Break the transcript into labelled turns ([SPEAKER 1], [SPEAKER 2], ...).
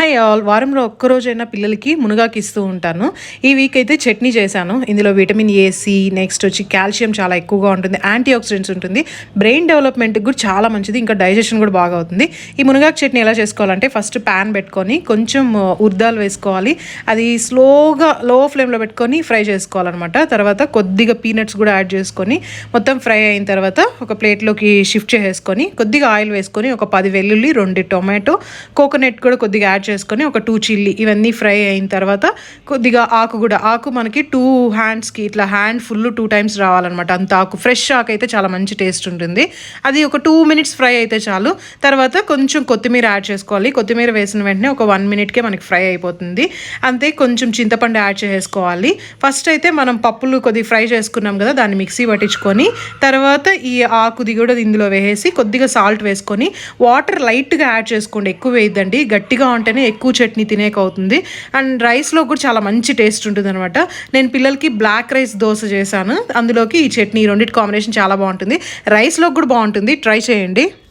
[SPEAKER 1] Hi all. వారంలో ఒక్కరోజైనా పిల్లలకి మునగాకు ఇస్తూ ఉంటాను. ఈ వీక్ అయితే చట్నీ చేశాను. ఇందులో విటమిన్ ఏ, సి, నెక్స్ట్ వచ్చి కాల్షియం చాలా ఎక్కువగా ఉంటుంది, యాంటీ ఆక్సిడెంట్స్ ఉంటుంది, బ్రెయిన్ డెవలప్మెంట్కి కూడా చాలా మంచిది, ఇంకా డైజెషన్ కూడా బాగా అవుతుంది. ఈ మునగాకు చట్నీ ఎలా చేసుకోవాలంటే ఫస్ట్ ప్యాన్ పెట్టుకొని కొంచెం ఉర్దాలు వేసుకోవాలి. అది స్లోగా లో ఫ్లేమ్లో పెట్టుకొని ఫ్రై చేసుకోవాలన్నమాట. తర్వాత కొద్దిగా పీనట్స్ కూడా యాడ్ చేసుకొని మొత్తం ఫ్రై అయిన తర్వాత ఒక ప్లేట్లోకి షిఫ్ట్ చేసుకొని కొద్దిగా ఆయిల్ వేసుకొని ఒక 10 వెల్లుల్లి, 2 టొమాటో, కోకోనట్ కూడా కొద్దిగా యాడ్ చేసుకొని ఒక 2 చిల్లీ ఇవన్నీ ఫ్రై అయిన తర్వాత కొద్దిగా ఆకు మనకి 2 హ్యాండ్స్కి ఇట్లా హ్యాండ్ ఫుల్ 2 టైమ్స్ రావాలన్నమాట. అంత ఆకు ఫ్రెష్ ఆకు అయితే చాలా మంచి టేస్ట్ ఉంటుంది. అది ఒక 2 మినిట్స్ ఫ్రై అయితే చాలు. తర్వాత కొంచెం కొత్తిమీర యాడ్ చేసుకోవాలి. కొత్తిమీర వేసిన వెంటనే ఒక 1 మినిట్కే మనకి ఫ్రై అయిపోతుంది. అంతే, కొంచెం చింతపండు యాడ్ చేసుకోవాలి. ఫస్ట్ అయితే మనం పప్పులు కొద్దిగా ఫ్రై చేసుకున్నాం కదా, దాన్ని మిక్సీ పట్టించుకొని తర్వాత ఈ ఆకుది కూడా ఇందులో వేసేసి కొద్దిగా సాల్ట్ వేసుకొని వాటర్ లైట్గా యాడ్ చేసుకోండి, ఎక్కువ వేయద్దండి. గట్టిగా ఉంటేనే ఎక్కువ చట్నీ తినేక అవుతుంది. అండ్ రైస్లో కూడా చాలా మంచి టేస్ట్ ఉంటుంది అనమాట. నేను పిల్లలకి బ్లాక్ రైస్ దోశ చేశాను, అందులోకి ఈ చట్నీ రెండింటి కాంబినేషన్ చాలా బాగుంటుంది. రైస్లో కూడా బాగుంటుంది, ట్రై చేయండి.